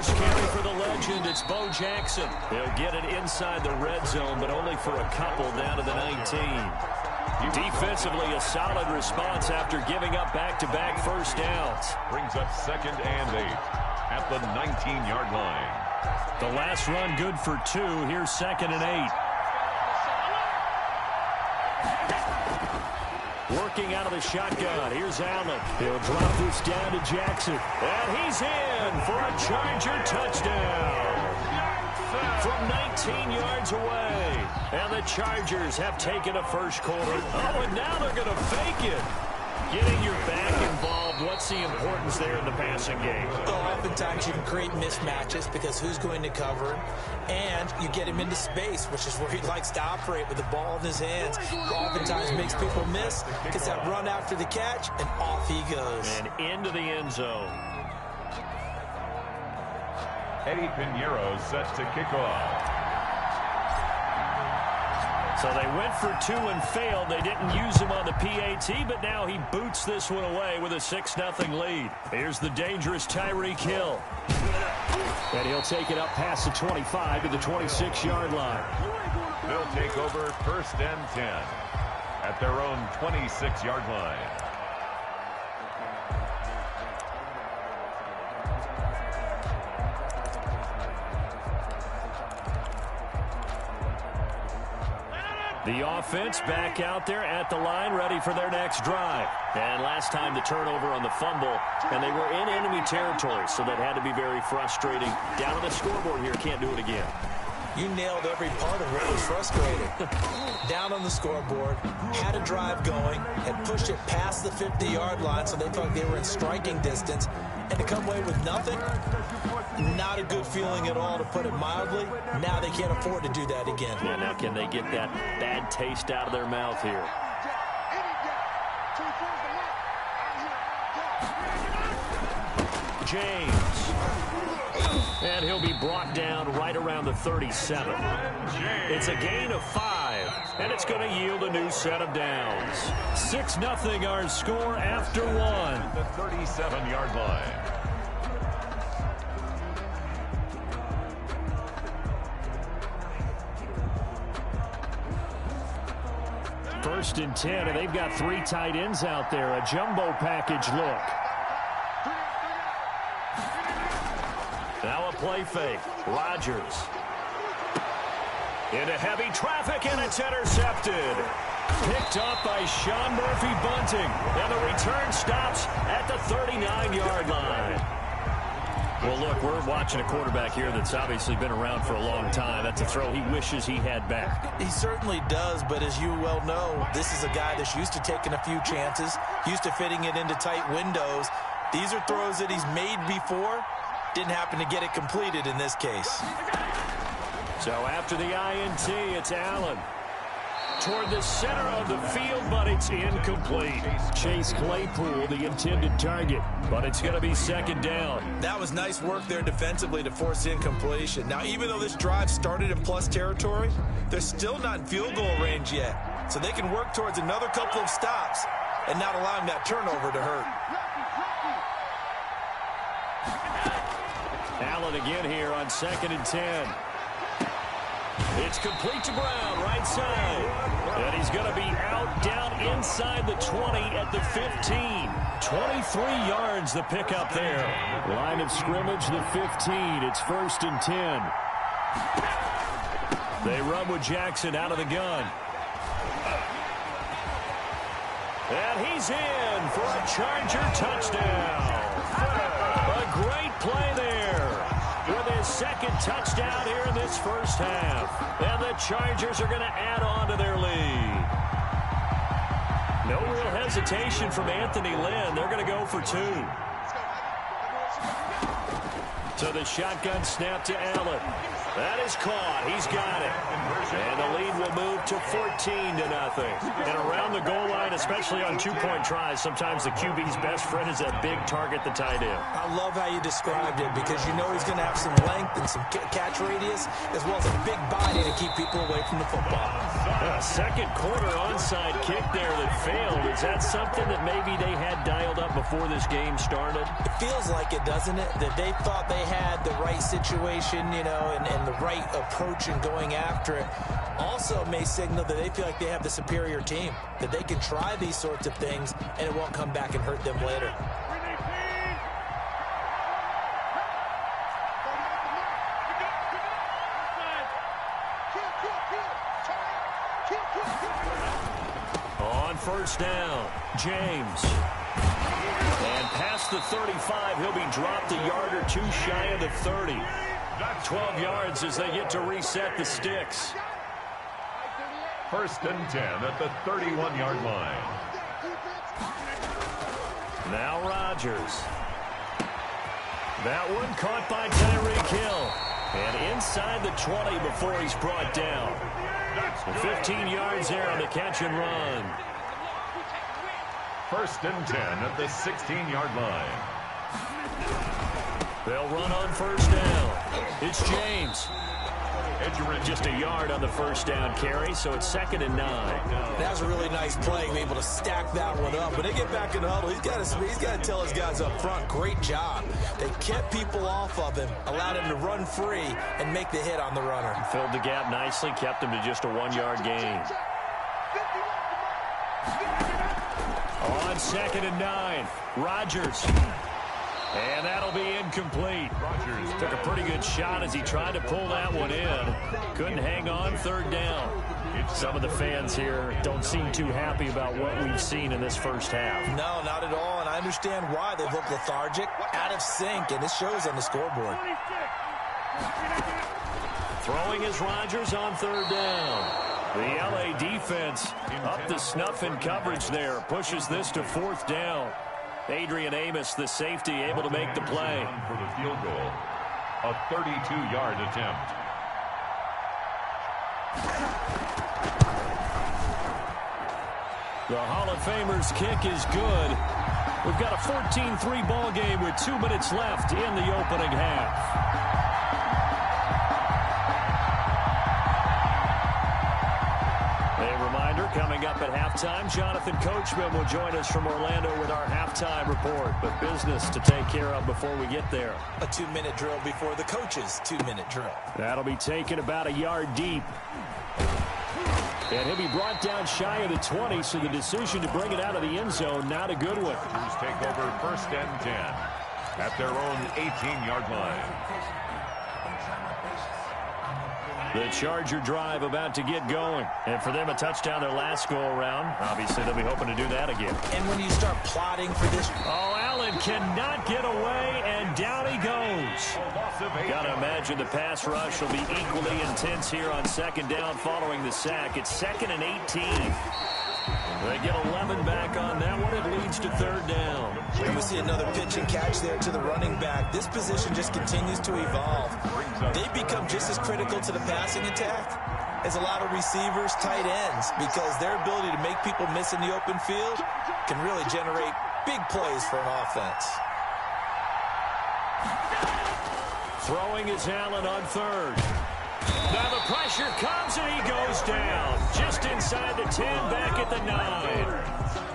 first carry for the legend. It's Bo Jackson. He'll get it inside the red zone, but only for a couple down to the 19. Defensively, a solid response after giving up back-to-back first downs. Brings up 2nd and 8 at the 19-yard line. The last run good for 2. Here's 2nd and 8. Working out of the shotgun. Here's Allen. He'll drop this down to Jackson. And he's in for a Charger touchdown. From 19 yards away. And the Chargers have taken a first quarter. Oh, and now they're going to fake it. Getting your back involved, what's the importance there in the passing game? Well, oftentimes you can create mismatches because who's going to cover him, and you get him into space, which is where he likes to operate with the ball in his hands. Oftentimes makes people miss, gets that run after the catch, and off he goes. And into the end zone. Eddie Pinheiro set to kick off. So they went for 2 and failed. They didn't use him on the PAT, but now he boots this one away with a 6-0 lead. Here's the dangerous Tyreek Hill. And he'll take it up past the 25 to the 26-yard line. They'll take over 1st and 10 at their own 26-yard line. The offense back out there at the line, ready for their next drive. And last time the turnover on the fumble, and they were in enemy territory, so that had to be very frustrating. Down on the scoreboard here, can't do it again. You nailed every part of what was frustrating. Down on the scoreboard, had a drive going, had pushed it past the 50-yard line, so they thought they were in striking distance, and to come away with nothing, not a good feeling at all, to put it mildly. Now they can't afford to do that again. Yeah, now can they get that bad taste out of their mouth here? James. And he'll be brought down right around the 37. It's a gain of 5, and it's going to yield a new set of downs. 6-0 our score after 1. The 37-yard line. First and 10, and they've got 3 tight ends out there. A jumbo package look. Now a play fake. Rodgers. Into heavy traffic, and it's intercepted. Picked up by Sean Murphy-Bunting. And the return stops at the 39-yard line. Well, look, we're watching a quarterback here that's obviously been around for a long time. That's a throw he wishes he had back. He certainly does, but as you well know, this is a guy that's used to taking a few chances, used to fitting it into tight windows. These are throws that he's made before. Didn't happen to get it completed in this case. So after the INT, it's Allen. Toward the center of the field, but it's incomplete. Chase Claypool, the intended target, but it's going to be 2nd down. That was nice work there defensively to force incompletion. Now, even though this drive started in plus territory, they're still not in field goal range yet. So they can work towards another couple of stops and not allowing that turnover to hurt. Allen again here on 2nd and 10. It's complete to Brown, right side. And he's going to be out down inside the 20 at the 15. 23 yards the pickup there. Line of scrimmage, the 15. It's 1st and 10. They run with Jackson out of the gun. And he's in for a Charger touchdown. A great play there with his 2nd touchdown here in this first half. And the Chargers are going to add on to their lead. No real hesitation from Anthony Lynn. They're going to go for 2. So the shotgun snap to Allen. That is caught. He's got it. And the lead will move to 14-0. And around the goal line, especially on 2-point tries, sometimes the QB's best friend is that big target, the tight end. I love how you described it because you know he's going to have some length and some catch radius as well as a big body to keep people away from the football. Second quarter onside kick there that failed. Is that something that maybe they had dialed up before this game started? It feels like it, doesn't it? That they thought they had the right situation, you know, and the right approach in going after it. Also may signal that they feel like they have the superior team, that they can try these sorts of things and it won't come back and hurt them later. On first down, James. And past the 35, he'll be dropped a yard or two shy of the 30. 12 yards as they get to reset the sticks. First and 10 at the 31-yard line. Now Rodgers. That one caught by Tyreek Hill. And inside the 20 before he's brought down. 15 yards there on the catch and run. First and 10 at the 16-yard line. They'll run on first down. It's James. Just a yard on the first down carry, so it's 2nd and 9. That was a really nice play, being able to stack that one up. When they get back in the huddle, he's got to tell his guys up front, great job. They kept people off of him, allowed him to run free and make the hit on the runner. Filled the gap nicely, kept him to just a 1-yard gain. On 2nd and 9, Rodgers. And that'll be incomplete. Rodgers took a pretty good shot as he tried to pull that one in. Couldn't hang on, 3rd down. Some of the fans here don't seem too happy about what we've seen in this first half. No, not at all, and I understand why. They've looked lethargic, out of sync, and it shows on the scoreboard. Throwing is Rodgers on 3rd down. The LA defense up to snuff in coverage there. Pushes this to 4th down. Adrian Amos, the safety, able to make the play. For the field goal, a 32-yard attempt. The Hall of Famer's kick is good. We've got a 14-3 ball game with 2 minutes left in the opening half. Coming up at halftime, Jonathan Coachman will join us from Orlando with our halftime report. But business to take care of before we get there. A 2-minute drill before the coach's 2-minute drill. That'll be taken about a yard deep. And he'll be brought down shy of the 20, so the decision to bring it out of the end zone, not a good one. Crews take over 1st and 10 at their own 18-yard line. The Charger drive about to get going. And for them, a touchdown their last go-around. Obviously, they'll be hoping to do that again. And when you start plotting for this... Oh, Allen cannot get away, and down he goes. Got to imagine the pass rush will be equally intense here on 2nd down following the sack. It's 2nd and 18. They get 11 back on that one. It leads to 3rd down. And we see another pitch and catch there to the running back. This position just continues to evolve. They become just as critical to the passing attack as a lot of receivers, tight ends, because their ability to make people miss in the open field can really generate big plays for an offense. Throwing is Allen on 3rd. Now the pressure comes and he goes down. Just inside the 10, back at the 9.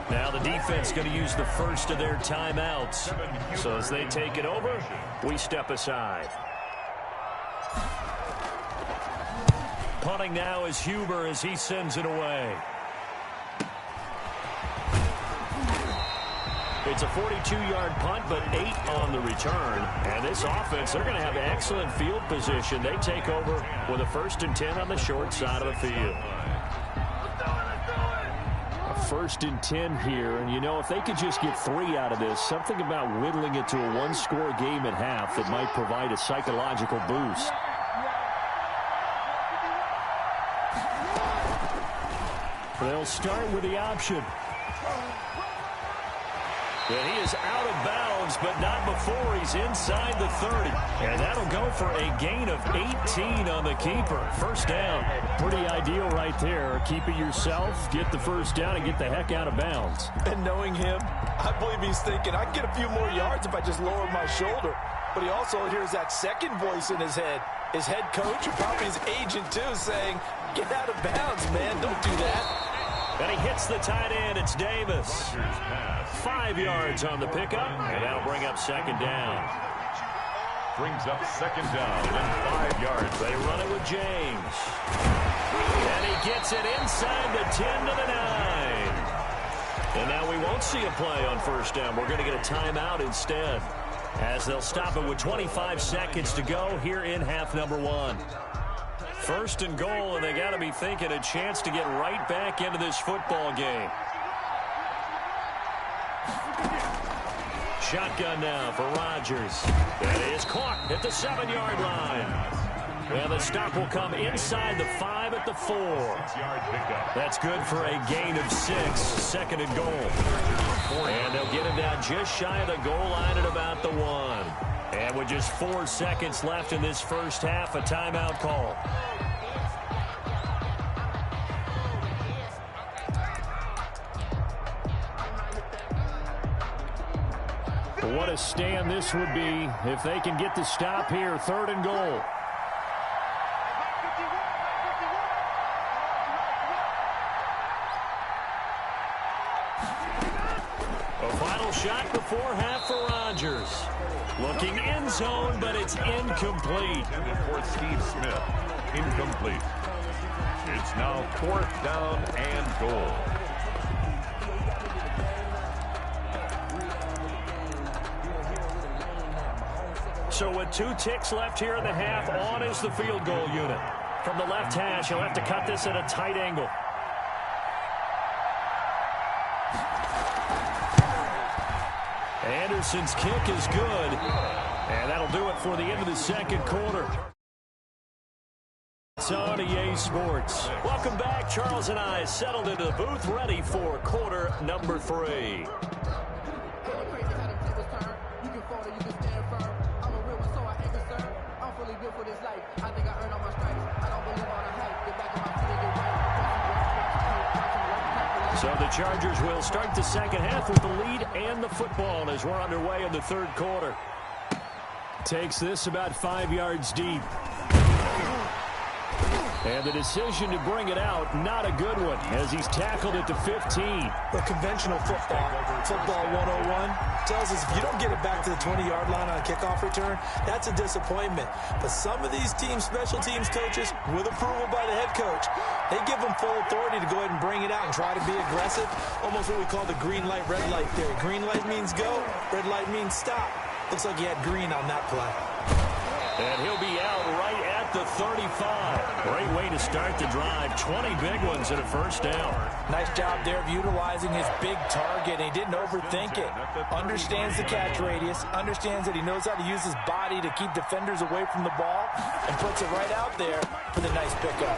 Now the defense going to use the first of their timeouts. So as they take it over, we step aside. Punting now is Huber as he sends it away. It's a 42-yard punt, but 8 on the return. And this offense, they're going to have excellent field position. They take over with a 1st and 10 on the short side of the field. A 1st and 10 here. And, you know, if they could just get 3 out of this, something about whittling it to a 1-score game at half that might provide a psychological boost. They'll start with the option. And he is out of bounds, but not before he's inside the 30. And that'll go for a gain of 18 on the keeper. 1st down. Pretty ideal right there. Keep it yourself, get the 1st down, and get the heck out of bounds. And knowing him, I believe he's thinking, I can get a few more yards if I just lower my shoulder. But he also hears that second voice in his head. His head coach, or probably his agent too, saying, get out of bounds, man. Don't do that. And he hits the tight end. It's Davis. 5 yards on the pickup, and that'll bring up second down. Brings up second down and 5 yards. They run it with James. And he gets it inside the 10 to the 9. And now we won't see a play on first down. We're going to get a timeout instead, as they'll stop it with 25 seconds to go here in half number 1. First and goal, and they got to be thinking a chance to get right back into this football game. Shotgun now for Rodgers. That is caught at the 7-yard line. Well, the stop will come inside the 5 at the 4. That's good for a gain of 6, second and goal. And they'll get him down just shy of the goal line at about the 1. And with just 4 seconds left in this first half, a timeout call. What a stand this would be if they can get the stop here, third and goal. A final shot before half for Rodgers. Looking end zone, but it's incomplete. For Steve Smith, incomplete. It's now 4th down and goal. So with 2 ticks left here in the half, on is the field goal unit. From the left hash, he'll have to cut this at a tight angle. Anderson's kick is good, and that'll do it for the end of the second quarter. It's on EA Sports. Welcome back. Charles and I settled into the booth, ready for quarter number 3. So the Chargers will start the second half with the lead and the football as we're underway in the third quarter. Takes this about 5 yards deep. And the decision to bring it out, not a good one, as he's tackled at the 15. The conventional football 101, tells us if you don't get it back to the 20-yard line on a kickoff return, that's a disappointment. But some of these special teams coaches, with approval by the head coach, they give them full authority to go ahead and bring it out and try to be aggressive. Almost what we call the green light, red light theory. Green light means go, red light means stop. Looks like he had green on that play. And he'll be out right at the 35. Great way to start the drive. 20 big ones and a first down. Nice job there of utilizing his big target. He didn't overthink it. Understands the catch radius. Understands that he knows how to use his body to keep defenders away from the ball. And puts it right out there for the nice pickup.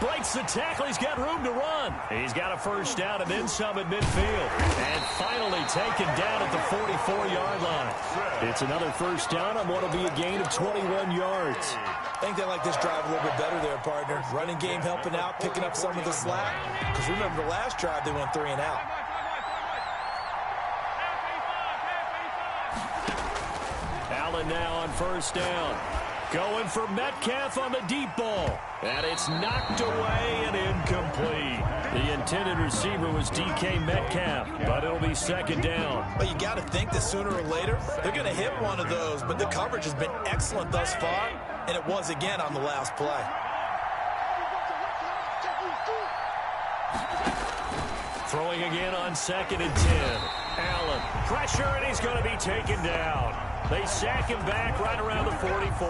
Breaks the tackle. He's got room to run. He's got a first down and then some at midfield. And finally taken down at the 44-yard line. It's another first down on what will be a gain of 21 yards. I think they like this drive a little bit better there, partner. Running game helping out, picking up some of the slack. Because remember the last drive, they went 3 and out. Allen now on first down. Going for Metcalf on the deep ball. And it's knocked away and incomplete. The intended receiver was DK Metcalf, but it'll be second down. But you got to think that sooner or later, they're going to hit one of those. But the coverage has been excellent thus far, and it was again on the last play. Throwing again on second and 10. Allen, pressure, and he's going to be taken down. They sack him back right around the 44.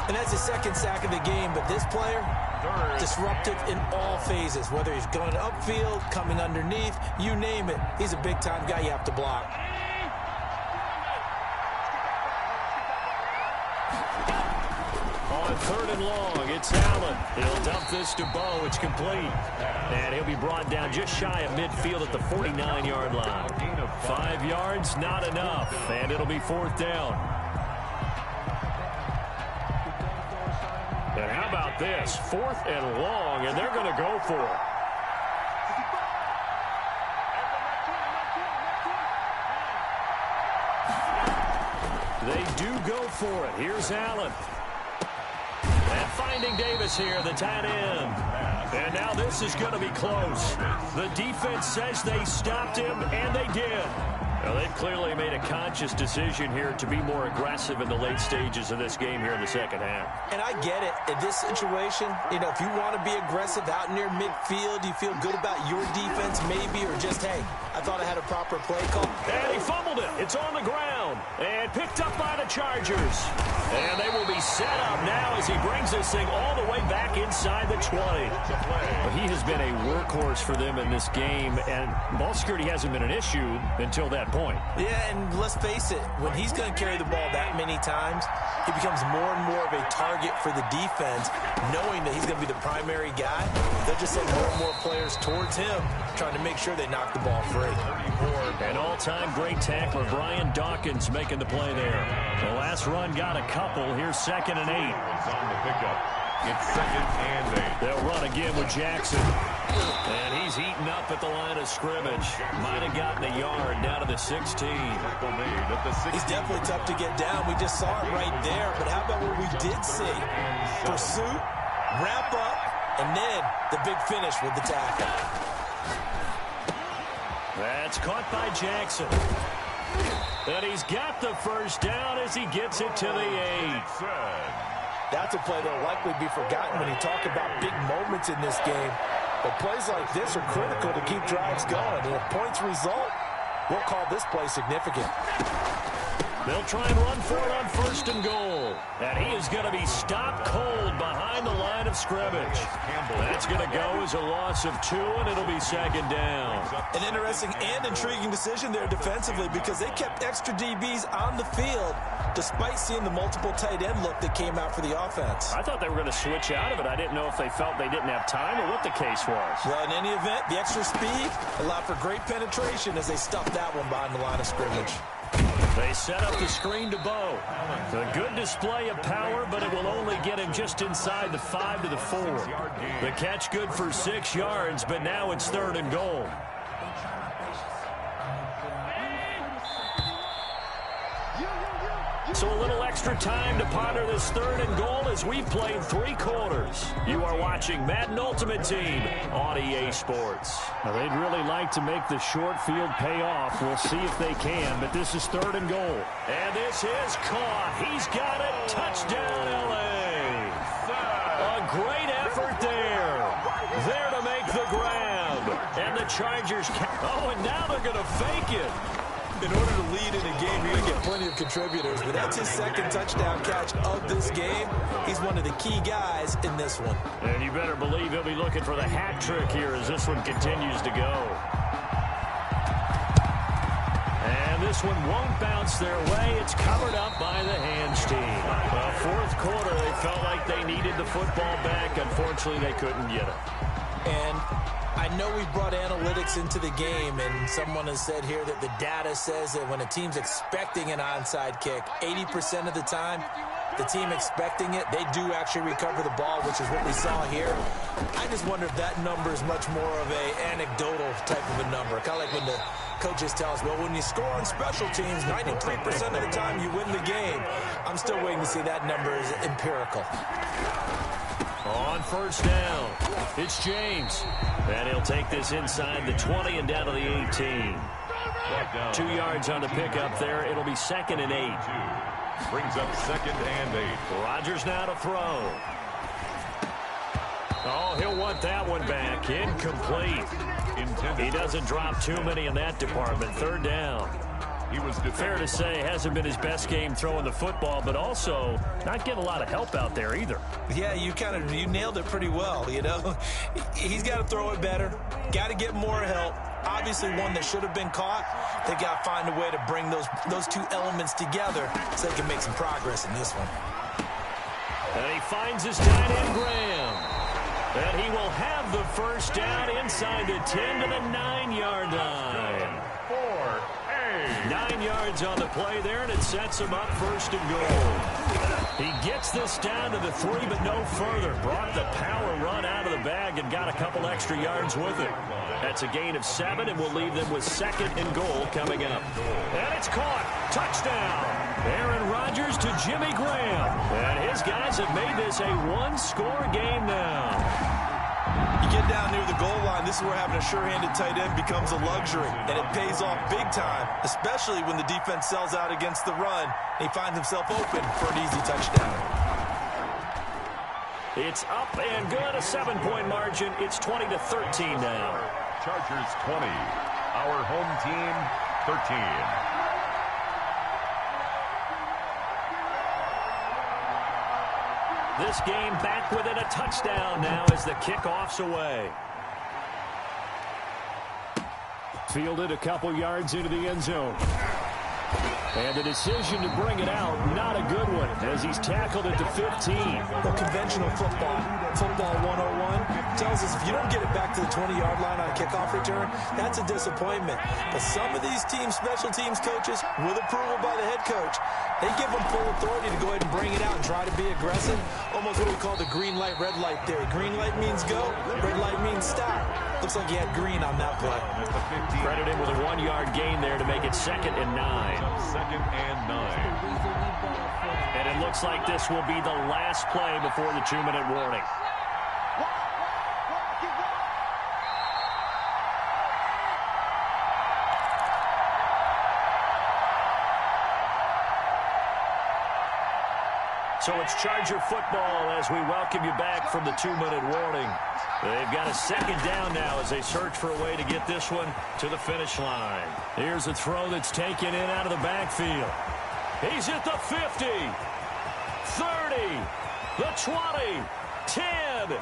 And that's his second sack of the game, but this player, disruptive in all phases, whether he's going upfield, coming underneath, you name it. He's a big-time guy you have to block. On third and long, it's Allen. He'll dump this to Bo. It's complete. And he'll be brought down just shy of midfield at the 49-yard line. 5 yards, not enough. And it'll be fourth down. And how about this? 4th and long, and they're going to go for it. They do go for it. Here's Allen. finding Davis here, the tight end. And now this is going to be close. The defense says they stopped him, and they did. Well, they've clearly made a conscious decision here to be more aggressive in the late stages of this game here in the second half. And I get it. In this situation, you know, if you want to be aggressive out near midfield, you feel good about your defense maybe, or just, hey, I thought I had a proper play call. And he fumbled it. It's on the ground and picked up by the Chargers. And they will be set up now as he brings this thing all the way back inside the 20. Well, he has been a workhorse for them in this game, and ball security hasn't been an issue until that point. Yeah, and let's face it, when he's going to carry the ball that many times, he becomes more and more of a target for the defense, knowing that he's going to be the primary guy. They'll just send more and more players towards him, trying to make sure they knock the ball free. An all-time great tackler, Brian Dawkins, making the play there. The last run got a couple. Here's 2nd and 8. On the pickup. It's 2nd and 8. They'll run again with Jackson. And he's heating up at the line of scrimmage. Might have gotten a yard down to the 16. He's definitely tough to get down. We just saw it right there. But how about what we did see? Pursuit, wrap up, and then the big finish with the tackle. That's caught by Jackson. And he's got the first down as he gets it to the 8. That's a play that will likely be forgotten when you talk about big moments in this game. But plays like this are critical to keep drives going. And if points result, we'll call this play significant. They'll try and run for it on 1st and goal. And he is going to be stopped cold behind the line of scrimmage. That's going to go as a loss of 2, and it'll be 2nd down. An interesting and intriguing decision there defensively, because they kept extra DBs on the field despite seeing the multiple tight end look that came out for the offense. I thought they were going to switch out of it. I didn't know if they felt they didn't have time or what the case was. Well, in any event, the extra speed allowed for great penetration as they stuffed that one behind the line of scrimmage. They set up the screen to Bo. A good display of power, but it will only get him just inside the 5 to the 4. The catch good for 6 yards, but now it's 3rd and goal. So a little extra time to ponder this 3rd and goal as we've played 3 quarters. You are watching Madden Ultimate Team on EA Sports. Now, they'd really like to make the short field pay off. We'll see if they can, but this is 3rd and goal. And this is caught. He's got it. Touchdown, L.A. A great effort there. There to make the grab. And the Chargers. Oh, and now they're going to fake it. In order to lead in a game, you're going to get plenty of contributors, but that's his 2nd touchdown catch of this game. He's one of the key guys in this one. And you better believe he'll be looking for the hat trick here as this one continues to go. And this one won't bounce their way. It's covered up by the hands team. 4th quarter, they felt like they needed the football back. Unfortunately, they couldn't get it. And I know we've brought analytics into the game, and someone has said here that the data says that when a team's expecting an onside kick, 80% of the time, the team expecting it, they do actually recover the ball, which is what we saw here. I just wonder if that number is much more of a anecdotal type of a number. Kind of like when the coaches tell us, well, when you score on special teams, 93% of the time you win the game. I'm still waiting to see that number is empirical. On 1st down, it's James. And he'll take this inside the 20 and down to the 18. 2 yards on the pickup there. It'll be 2nd and 8. Brings up 2nd and 8. Rodgers now to throw. Oh, he'll want that one back. Incomplete. He doesn't drop too many in that department. 3rd down. He was fair to say hasn't been his best game throwing the football, but also not getting a lot of help out there either. Yeah, you nailed it pretty well, you know. He's got to throw it better. Got to get more help. Obviously one that should have been caught. They got to find a way to bring those 2 elements together so they can make some progress in this one. And he finds his tight end, Graham. And he will have the first down inside the 10 to the 9-yard line. 9 yards on the play there, and it sets him up 1st and goal. He gets this down to the 3, but no further. Brought the power run out of the bag and got a couple extra yards with it. That's a gain of 7, and we'll leave them with 2nd and goal coming up. And it's caught. Touchdown. Aaron Rodgers to Jimmy Graham. And his guys have made this a one-score game now. You get down near the goal line, this is where having a sure-handed tight end becomes a luxury, and it pays off big time, especially when the defense sells out against the run, and he finds himself open for an easy touchdown. It's up and good, a 7-point margin. It's 20-13 now. Chargers 20, our home team 13. This game back within a touchdown now as the kickoff's away. Fielded a couple yards into the end zone. And the decision to bring it out, not a good one, as he's tackled at the 15. Well, conventional football 101, tells us if you don't get it back to the 20-yard line on a kickoff return, that's a disappointment. But some of these teams, special teams coaches, with approval by the head coach, they give them full authority to go ahead and bring it out and try to be aggressive. Almost what we call the green light, red light theory. Green light means go, red light means stop. Looks like he had green on that play. Credit him with a 1-yard gain there to make it 2nd and 9. 2nd and 9. And it looks like this will be the last play before the 2-minute warning. So it's Charger football as we welcome you back from the 2-minute warning. They've got a 2nd down now as they search for a way to get this one to the finish line. Here's a throw that's taken in out of the backfield. He's at the 50, 30, the 20, 10.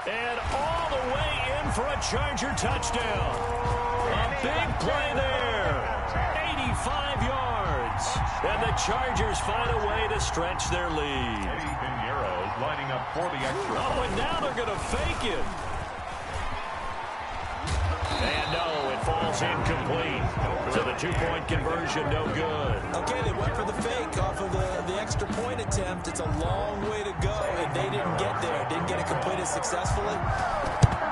And all the way in for a Charger touchdown. A big play there. 85 yards. And the Chargers find a way to stretch their lead. Eddie Pinheiro lining up for the extra. Oh, and now they're going to fake it. And no, it falls incomplete. So the 2-point conversion, no good. Okay, they went for the fake off of the extra point attempt. It's a long way to go, and they didn't get there. Didn't get it completed successfully.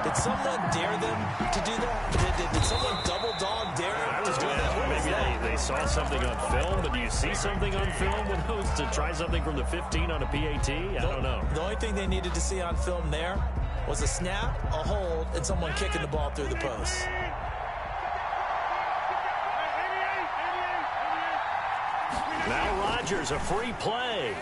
Did someone dare them to do that? Did someone double-dog dare them to do that? Maybe they saw something on film, but do you see something on film with those to try something from the 15 on a PAT? I don't know. The only thing they needed to see on film there was a snap, a hold, and someone kicking the ball through the post. Now Rodgers, a free play.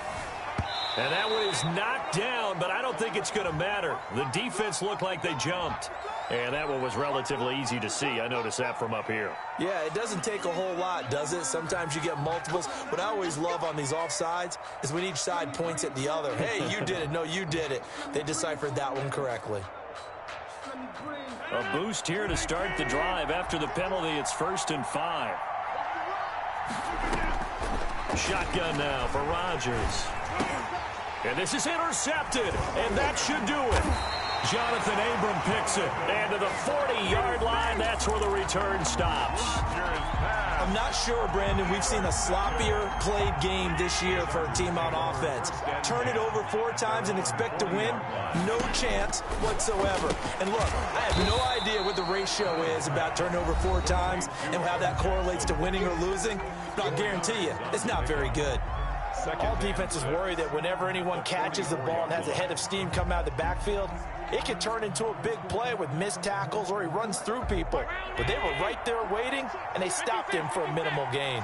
And that one is knocked down, but I don't think it's going to matter. The defense looked like they jumped. And that one was relatively easy to see. I noticed that from up here. Yeah, it doesn't take a whole lot, does it? Sometimes you get multiples. What I always love on these offsides is when each side points at the other. Hey, you did it. No, you did it. They deciphered that one correctly. A boost here to start the drive. After the penalty, it's 1st and 5. Shotgun now for Rodgers. And this is intercepted, and that should do it. Jonathan Abram picks it, and to the 40-yard line, that's where the return stops. I'm not sure, Brandon, we've seen a sloppier played game this year for a team on offense. Turn it over 4 times and expect to win? No chance whatsoever. And look, I have no idea what the ratio is about turning over 4 times and how that correlates to winning or losing, but I'll guarantee you, it's not very good. All defenses worry that whenever anyone catches the ball and has a head of steam come out of the backfield, it can turn into a big play with missed tackles or he runs through people. But they were right there waiting, and they stopped him for a minimal gain.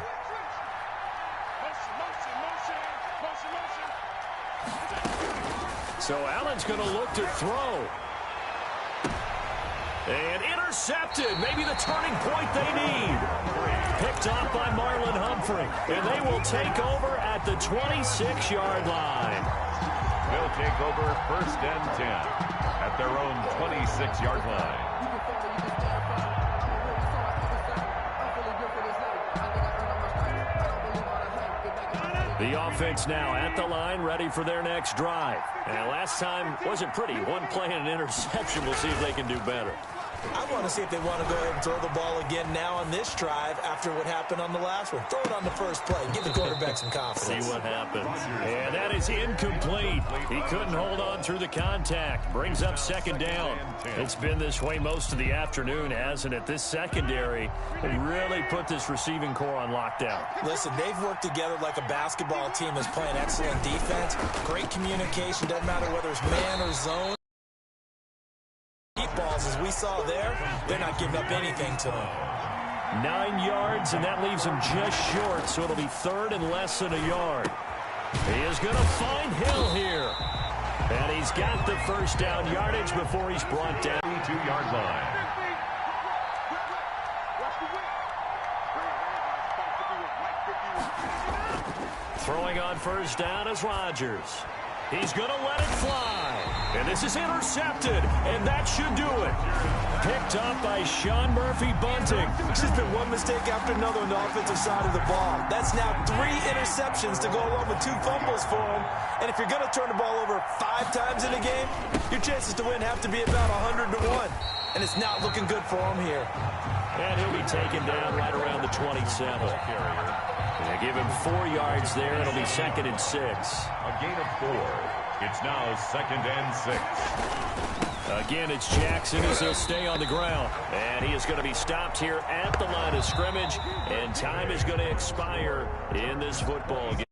So Allen's going to look to throw. And intercepted. Maybe the turning point they need. Picked off by Marlon Humphrey. And they will take over at the 26-yard line. They'll take over 1st and 10 at their own 26-yard line. The offense now at the line, ready for their next drive. And last time wasn't pretty. 1 play and an interception. We'll see if they can do better. I want to see if they want to go ahead and throw the ball again now on this drive after what happened on the last one. Throw it on the first play. Give the quarterback some confidence. See what happens. And that is incomplete. He couldn't hold on through the contact. Brings up second down. It's been this way most of the afternoon, hasn't it? This secondary really put this receiving core on lockdown. Listen, they've worked together like a basketball team that's playing excellent defense. Great communication. Doesn't matter whether it's man or zone. Deep balls, as we saw there, they're not giving up anything to them. 9 yards, and that leaves him just short, so it'll be third and less than a yard. He is going to find Hill here. And he's got the first down yardage before he's brought down. 2-yard line. Throwing on first down is Rodgers. He's going to let it fly. And this is intercepted, and that should do it. Picked up by Sean Murphy-Bunting. It's just been one mistake after another on the offensive side of the ball. That's now 3 interceptions to go along with 2 fumbles for him. And if you're going to turn the ball over 5 times in a game, your chances to win have to be about 100 to 1. And it's not looking good for him here. And he'll be taken down right around the 27. They give him 4 yards there. It'll be 2nd and 6. A gain of 4. It's now 2nd and 6. Again, it's Jackson as he'll stay on the ground. And he is going to be stopped here at the line of scrimmage. And time is going to expire in this football game.